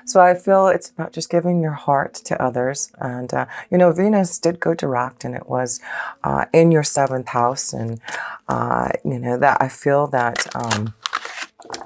So I feel it's about just giving your heart to others. And, Venus did go direct, and it was in your seventh house. And, that I feel that.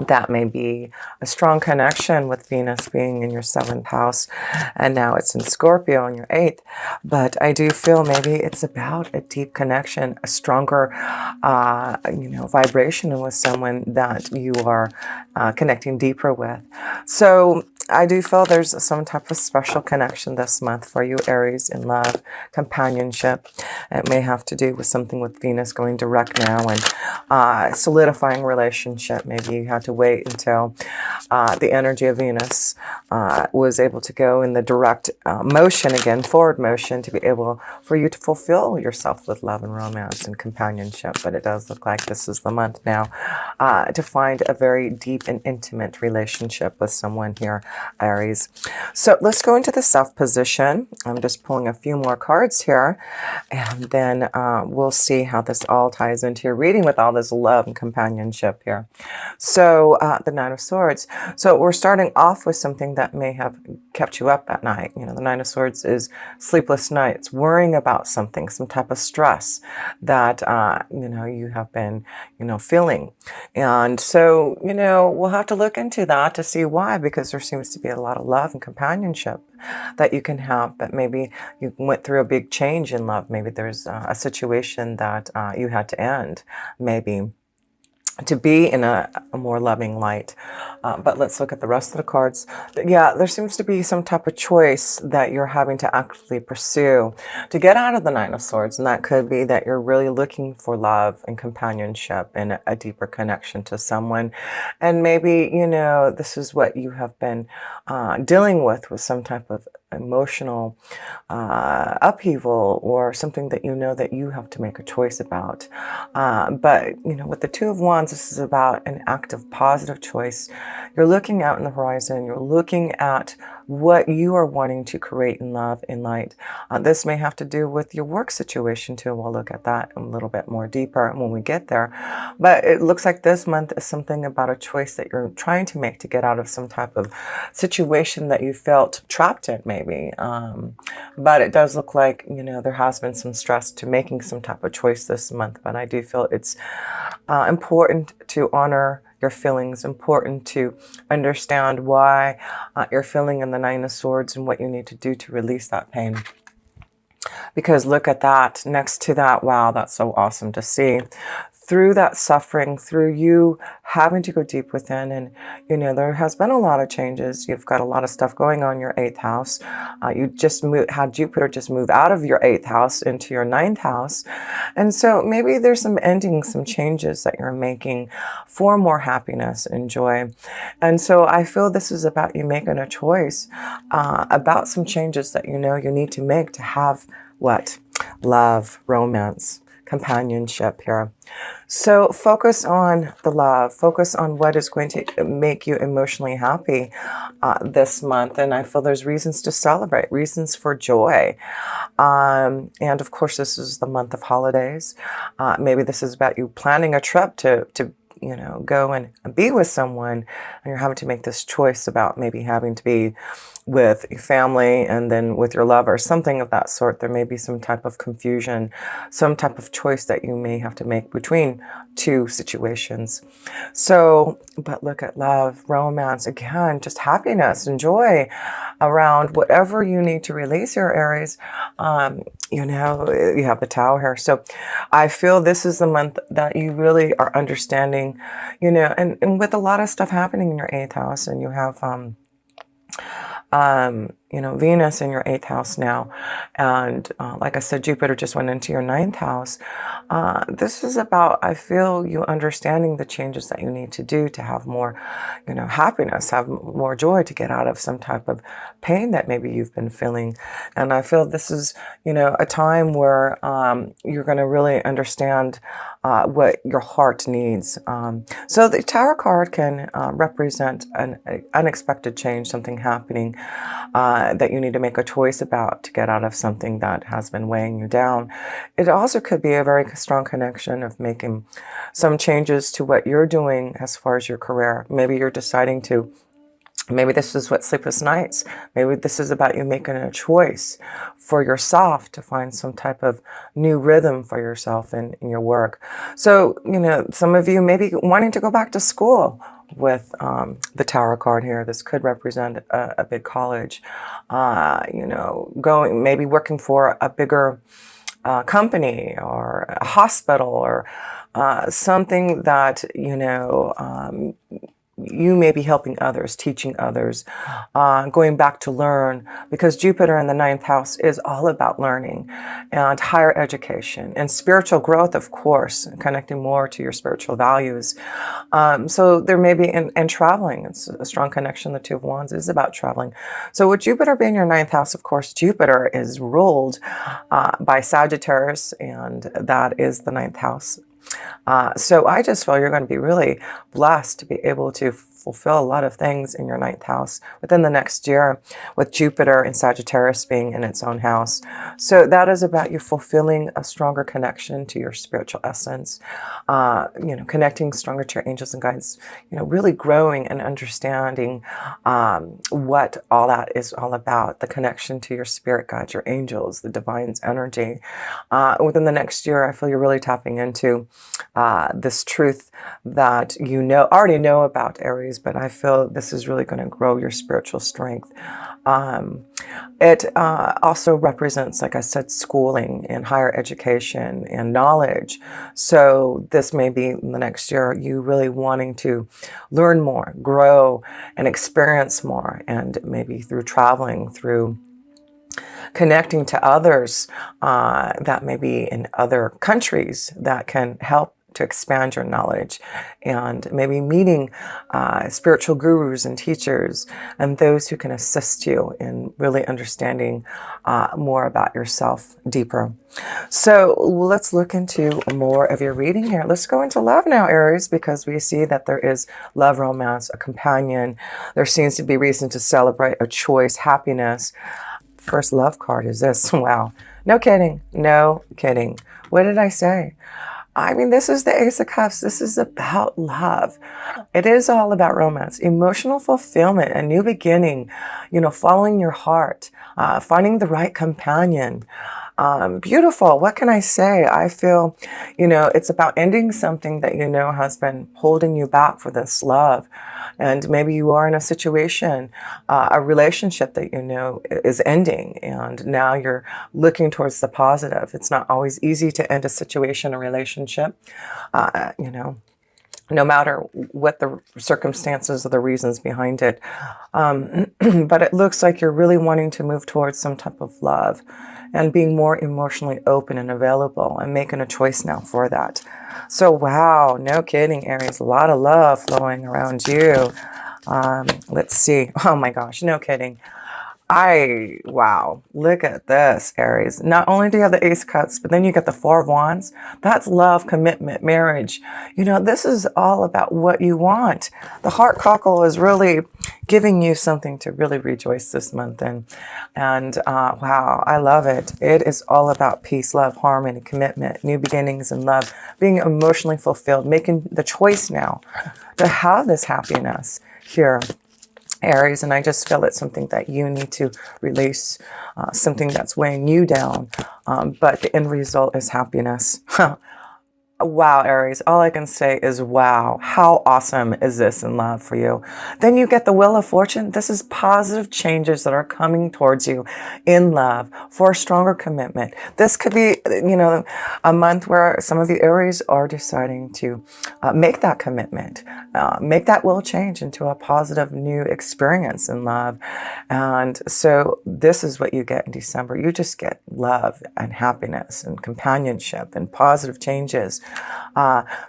That may be a strong connection with Venus being in your seventh house, and now it's in Scorpio in your eighth. But I do feel maybe it's about a deep connection, a stronger, vibration with someone that you are connecting deeper with. So I do feel there's some type of special connection this month for you, Aries, in love, companionship. It may have to do with something with Venus going direct now and solidifying relationship. Maybe you had to wait until the energy of Venus was able to go in the direct motion again, forward motion, to be able for you to fulfill yourself with love and romance and companionship. But it does look like this is the month now to find a very deep and intimate relationship with someone here, Aries. So let's go into the self position. I'm just pulling a few more cards here, and then we'll see how this all ties into your reading with all this love and companionship here. So the Nine of Swords. So we're starting off with something that may have kept you up at night. The Nine of Swords is sleepless nights, worrying about something, some type of stress that, you have been, feeling. And so, we'll have to look into that to see why, because there seems to be a lot of love and companionship that you can have, but maybe you went through a big change in love. Maybe there's a situation that you had to end, maybe to be in a more loving light. But let's look at the rest of the cards. Yeah, there seems to be some type of choice that you're having to actively pursue to get out of the Nine of Swords. And that could be that you're really looking for love and companionship and a deeper connection to someone. And maybe, this is what you have been dealing with some type of emotional upheaval, or something that that you have to make a choice about. But with the Two of Wands, this is about an active, positive choice. You're looking out in the horizon. You're looking at what you are wanting to create in love, in light. This may have to do with your work situation too. We'll look at that a little bit more deeper when we get there. But it looks like this month is something about a choice that you're trying to make to get out of some type of situation that you felt trapped in, maybe. But it does look like, there has been some stress to making some type of choice this month. But I do feel it's important to honor your feelings, important to understand why you're feeling in the Nine of Swords and what you need to do to release that pain. Because look at that, next to that, wow, that's so awesome to see. Through that suffering, through you having to go deep within, and there has been a lot of changes. You've got a lot of stuff going on in your eighth house. You just had Jupiter just move out of your eighth house into your ninth house, and so maybe there's some endings, some changes that you're making for more happiness and joy. And so I feel this is about you making a choice about some changes that you need to make to have what? Love, romance, companionship here. So focus on the love, focus on what is going to make you emotionally happy this month. And I feel there's reasons to celebrate, reasons for joy. And of course, this is the month of holidays. Maybe this is about you planning a trip to go and be with someone, and you're having to make this choice about maybe having to be with your family and then with your lover, something of that sort. There may be some type of confusion, some type of choice that you may have to make between two situations. So, but look at love, romance, again, just happiness and joy around whatever you need to release your Aries. You have the Tower here. So I feel this is the month that you really are understanding, and with a lot of stuff happening in your eighth house, and you have, Venus in your eighth house now. And like I said, Jupiter just went into your ninth house. This is about, I feel, you understanding the changes that you need to do to have more, happiness, have more joy, to get out of some type of pain that maybe you've been feeling. And I feel this is, a time where you're going to really understand what your heart needs. So the Tower card can represent an unexpected change, something happening that you need to make a choice about to get out of something that has been weighing you down. It also could be a very strong connection of making some changes to what you're doing as far as your career. Maybe you're deciding to Maybe this is what sleepless nights. Maybe this is about you making a choice for yourself to find some type of new rhythm for yourself in your work. So, some of you may be wanting to go back to school with the Tower card here. This could represent a big college. Going, maybe working for a bigger company or a hospital or something that, you may be helping others, teaching others, going back to learn, because Jupiter in the ninth house is all about learning and higher education and spiritual growth, of course, connecting more to your spiritual values. So there may be, and traveling, it's a strong connection. The Two of Wands is about traveling. So with Jupiter being your ninth house, of course, Jupiter is ruled by Sagittarius, and that is the ninth house. So I just feel you're going to be really blessed to be able to fulfill a lot of things in your ninth house within the next year, with Jupiter and Sagittarius being in its own house. So that is about you fulfilling a stronger connection to your spiritual essence, connecting stronger to your angels and guides, really growing and understanding what all that is all about, the connection to your spirit guides, your angels, the divine's energy. Within the next year, I feel you're really tapping into this truth that already know about, Aries, but I feel this is really going to grow your spiritual strength. It also represents, like I said, schooling and higher education and knowledge. So this may be in the next year, you really wanting to learn more, grow, and experience more, and maybe through traveling, through connecting to others that may be in other countries that can help to expand your knowledge, and maybe meeting spiritual gurus and teachers and those who can assist you in really understanding more about yourself deeper. So let's look into more of your reading here. Let's go into love now, Aries, because we see that there is love, romance, a companion. There seems to be reason to celebrate a choice, happiness. First love card is this. Wow. No kidding. No kidding. What did I say? I mean, this is the Ace of Cups. This is about love. It is all about romance, emotional fulfillment, a new beginning, following your heart, finding the right companion. Beautiful. What can I say? I feel, it's about ending something that has been holding you back for this love. And maybe you are in a situation, a relationship that is ending, and now you're looking towards the positive. It's not always easy to end a situation, a relationship, no matter what the circumstances or the reasons behind it. But it looks like you're really wanting to move towards some type of love and being more emotionally open and available, and making a choice now for that. So, wow, no kidding, Aries. A lot of love flowing around you. Let's see. Oh my gosh, no kidding. Wow, look at this, Aries. Not only do you have the Ace of Cups, but then you get the Four of Wands. That's love, commitment, marriage. This is all about what you want. The heart cockle is really giving you something to really rejoice this month in. And wow, I love it. It is all about peace, love, harmony, commitment, new beginnings in love, being emotionally fulfilled, making the choice now to have this happiness here, Aries. And I just feel it's something that you need to release, something that's weighing you down. But the end result is happiness. Wow, Aries, all I can say is wow. How awesome is this in love for you? Then you get the Wheel of Fortune. This is positive changes that are coming towards you in love for a stronger commitment. This could be, a month where some of the Aries are deciding to make that commitment, make that will change into a positive new experience in love. And so this is what you get in December. You just get love and happiness and companionship and positive changes.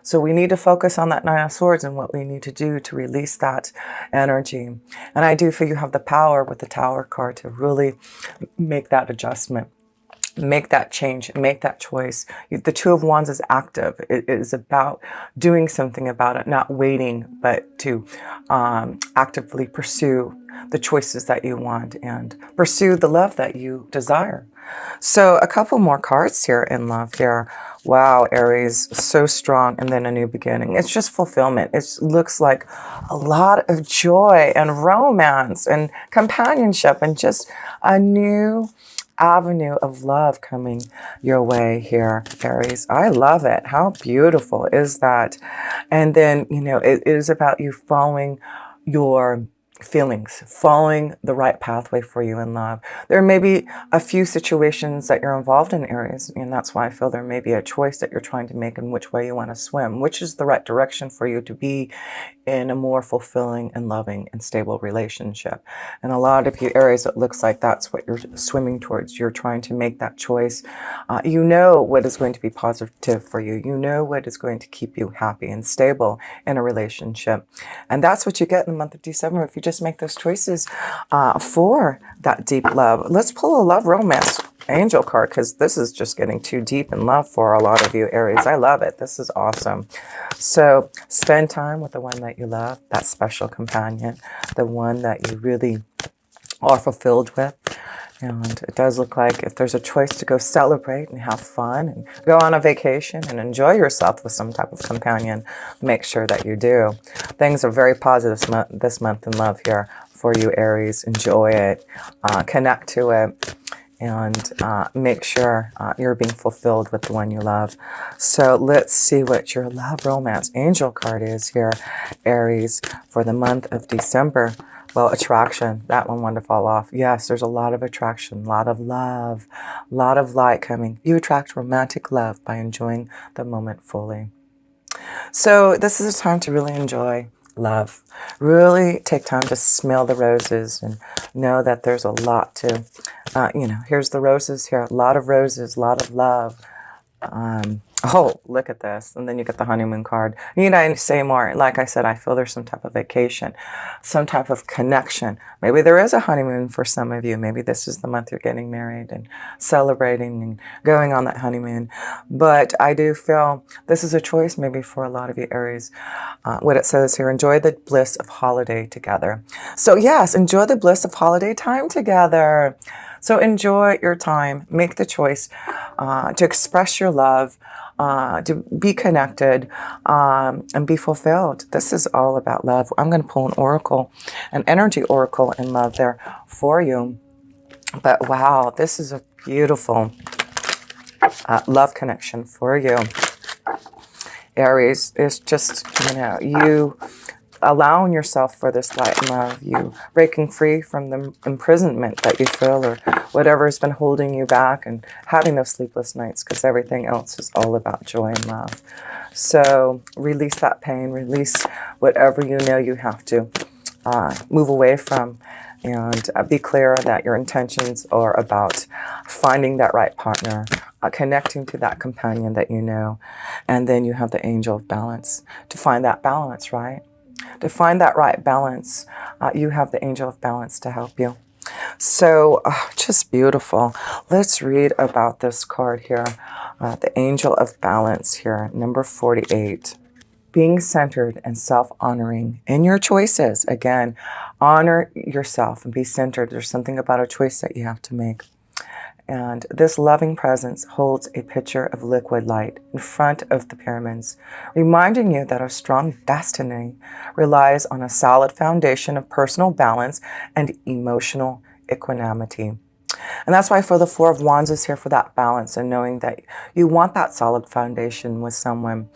So we need to focus on that Nine of Swords and what we need to do to release that energy. And I do feel you have the power with the Tower card to really make that adjustment. Make that change, make that choice. The Two of Wands is active. It is about doing something about it, not waiting, but to actively pursue the choices that you want and pursue the love that you desire. So a couple more cards here in love here. Wow, Aries, so strong, and then a new beginning. It's just fulfillment. It looks like a lot of joy and romance and companionship and just a new avenue of love coming your way here, Aries. I love it. How beautiful is that? And then, you know, it is about you following your feelings, following the right pathway for you in love. There may be a few situations that you're involved in, Aries, and that's why I feel there may be a choice that you're trying to make in which way you want to swim, which is the right direction for you to be in a more fulfilling and loving and stable relationship. And a lot of you, Aries, it looks like that's what you're swimming towards. You're trying to make that choice. You know what is going to be positive for you. You know what is going to keep you happy and stable in a relationship. And that's what you get in the month of December if you just make those choices for that deep love. Let's pull a love romance angel card, because this is just getting too deep in love for a lot of you, Aries. I love it. This is awesome. So spend time with the one that you love, that special companion, the one that you really are fulfilled with. And it does look like if there's a choice to go celebrate and have fun and go on a vacation and enjoy yourself with some type of companion, make sure that you do. Things are very positive this month in love here for you, Aries. Enjoy it. Connect to it. And make sure you're being fulfilled with the one you love. So let's see what your love romance angel card is here, Aries, for the month of December. Well, attraction, that one wanted to fall off. Yes, there's a lot of attraction, a lot of love, a lot of light coming. You attract romantic love by enjoying the moment fully. So this is a time to really enjoy love. Really take time to smell the roses and know that there's a lot to, you know, here's the roses here. A lot of roses, a lot of love. Oh, look at this. And then you get the honeymoon card. Need I say more? Like I said, I feel there's some type of vacation, some type of connection. Maybe there is a honeymoon for some of you. Maybe this is the month you're getting married and celebrating and going on that honeymoon. But I do feel this is a choice maybe for a lot of you, Aries. What it says here, enjoy the bliss of holiday together. So yes, enjoy the bliss of holiday time together. So enjoy your time. Make the choice to express your love, to be connected, and be fulfilled. This is all about love. I'm going to pull an oracle, an energy oracle in love there for you. But wow, this is a beautiful love connection for you. Aries is just, you know, you allowing yourself for this light and love, you breaking free from the imprisonment that you feel or whatever has been holding you back and having those sleepless nights, because everything else is all about joy and love. So release that pain, release whatever you know you have to move away from, and be clear that your intentions are about finding that right partner, connecting to that companion that you know, and then you have the angel of balance to find that balance, right? To find that right balance, you have the angel of balance to help you. So just beautiful. Let's read about this card here. The angel of balance here, number 48. Being centered and self-honoring in your choices. Again, honor yourself and be centered. There's something about a choice that you have to make. And this loving presence holds a pitcher of liquid light in front of the pyramids, reminding you that a strong destiny relies on a solid foundation of personal balance and emotional equanimity. And that's why I feel the Four of Wands is here for that balance and knowing that you want that solid foundation with someone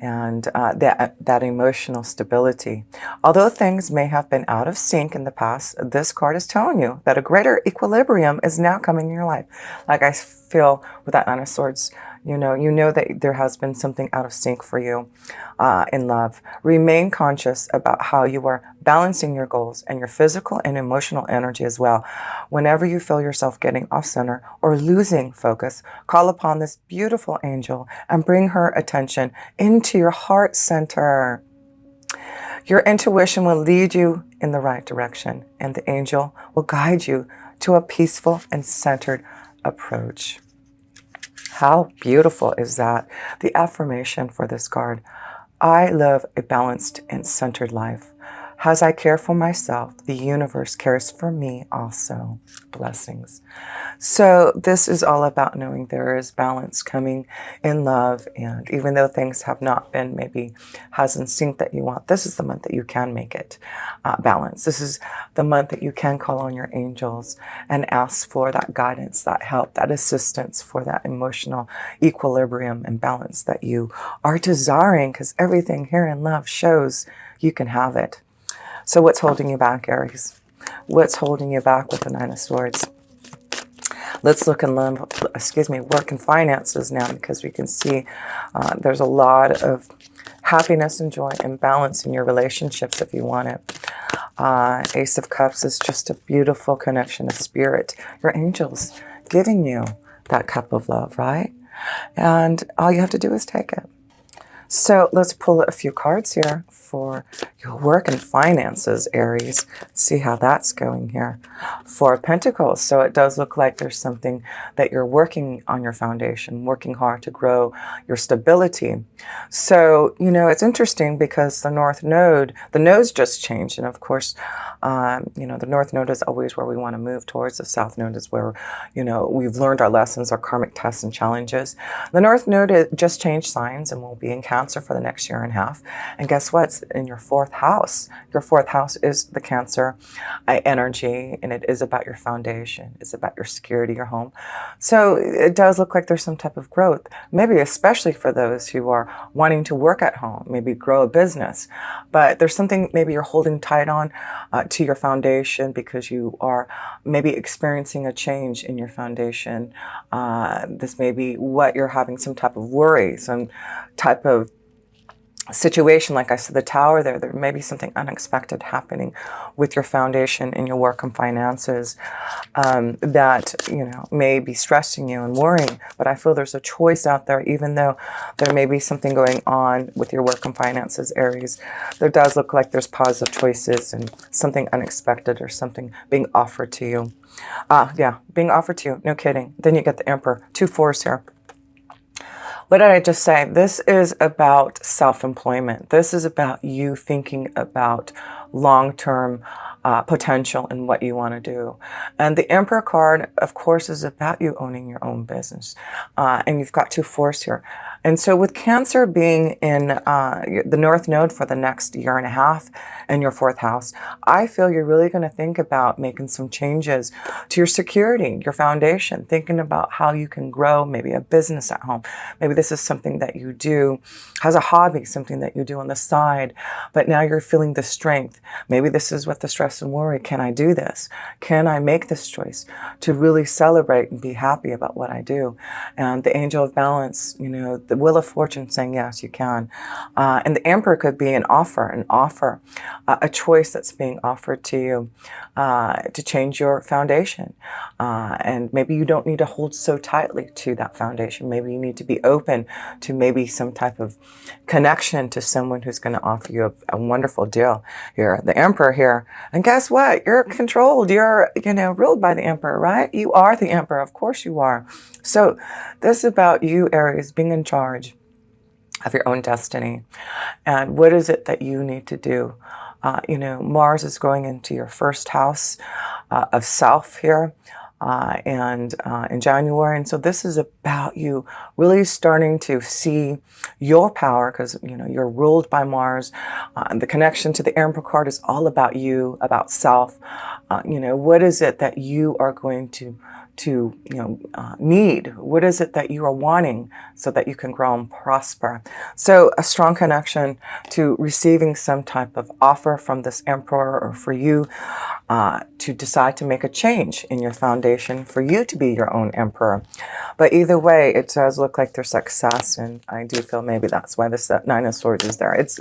and that emotional stability. Although things may have been out of sync in the past, this card is telling you that a greater equilibrium is now coming in your life. Like I feel with that Nine of Swords, you know that there has been something out of sync for you in love. Remain conscious about how you are balancing your goals and your physical and emotional energy as well. Whenever you feel yourself getting off center or losing focus, call upon this beautiful angel and bring her attention into your heart center. Your intuition will lead you in the right direction, and the angel will guide you to a peaceful and centered approach. How beautiful is that? The affirmation for this card: I live a balanced and centered life. As I care for myself, the universe cares for me also. Blessings. So this is all about knowing there is balance coming in love. And even though things have not been maybe has in sync that you want, this is the month that you can make it balance. This is the month that you can call on your angels and ask for that guidance, that help, that assistance for that emotional equilibrium and balance that you are desiring, because everything here in love shows you can have it. So what's holding you back, Aries? What's holding you back with the Nine of Swords? Let's look in love, work and finances now, because we can see there's a lot of happiness and joy and balance in your relationships if you want it. Ace of Cups is just a beautiful connection of spirit. Your angels giving you that cup of love, right? And all you have to do is take it. So let's pull a few cards here for your work and finances, Aries. See how that's going here. Four of Pentacles. So it does look like there's something that you're working on your foundation, working hard to grow your stability. So, you know, it's interesting because the North Node, the nodes just changed. And of course, you know, the North Node is always where we want to move towards. The South Node is where, you know, we've learned our lessons, our karmic tests and challenges. The North Node just changed signs and will be in Cancer for the next year and a half. And guess what? It's in your fourth house. Your fourth house is the Cancer energy, and it is about your foundation. It's about your security, your home. So it does look like there's some type of growth, maybe especially for those who are wanting to work at home, maybe grow a business. But there's something maybe you're holding tight on to your foundation because you are maybe experiencing a change in your foundation. This may be what you're having some type of worry, some type of situation. Like I said, the Tower there may be something unexpected happening with your foundation in your work and finances that, you know, may be stressing you and worrying. But I feel there's a choice out there, even though there may be something going on with your work and finances, Aries. There does look like there's positive choices and something unexpected or something being offered to you. Yeah, being offered to you. No kidding. Then you get the Emperor. 2 4s here. What did I just say? This is about self-employment. This is about you thinking about long-term potential in what you want to do. And the Emperor card, of course, is about you owning your own business. And you've got 2 4s here. And so with Cancer being in the North Node for the next year and a half in your fourth house, I feel you're really going to think about making some changes to your security, your foundation, thinking about how you can grow maybe a business at home. Maybe this is something that you do as a hobby, something that you do on the side, but now you're feeling the strength. Maybe this is what the stress and worry. Can I do this? Can I make this choice to really celebrate and be happy about what I do? And the Angel of Balance, you know, the Wheel of Fortune saying, yes, you can. And the Emperor could be an offer, a choice that's being offered to you to change your foundation. And maybe you don't need to hold so tightly to that foundation. Maybe you need to be open to maybe some type of connection to someone who's going to offer you a wonderful deal here. The Emperor here. And guess what? You're controlled. You're, you know, ruled by the Emperor, right? You are the Emperor. Of course you are. So this is about you, Aries, being in charge of your own destiny. And what is it that you need to do? You know, Mars is going into your first house of self here. In January. And so this is about you really starting to see your power, because, you know, you're ruled by Mars. And the connection to the Emperor card is all about you, about self. You know, what is it that you are going to need? What is it that you are wanting so that you can grow and prosper? So a strong connection to receiving some type of offer from this Emperor, or for you to decide to make a change in your foundation for you to be your own Emperor. But either way, it does look like there's success, and I do feel maybe that's why this Nine of Swords is there. It's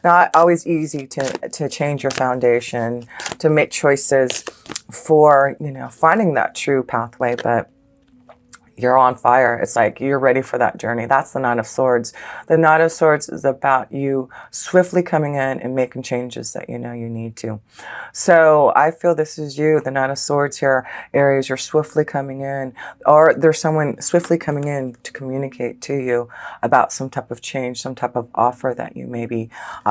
not always easy to change your foundation, to make choices for, you know, finding that true pathway, but you're on fire. It's like you're ready for that journey. That's the Nine of Swords. The Nine of Swords is about you swiftly coming in and making changes that you know you need to. So I feel this is you, the Nine of Swords here, Aries. You're swiftly coming in, or there's someone swiftly coming in to communicate to you about some type of change, some type of offer that you may be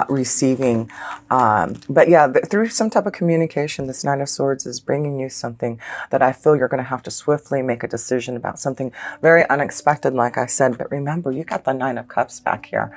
receiving. But yeah, through some type of communication, this Nine of Swords is bringing you something that I feel you're going to have to swiftly make a decision about, something very unexpected, like I said. But remember, you got the Nine of Cups back here.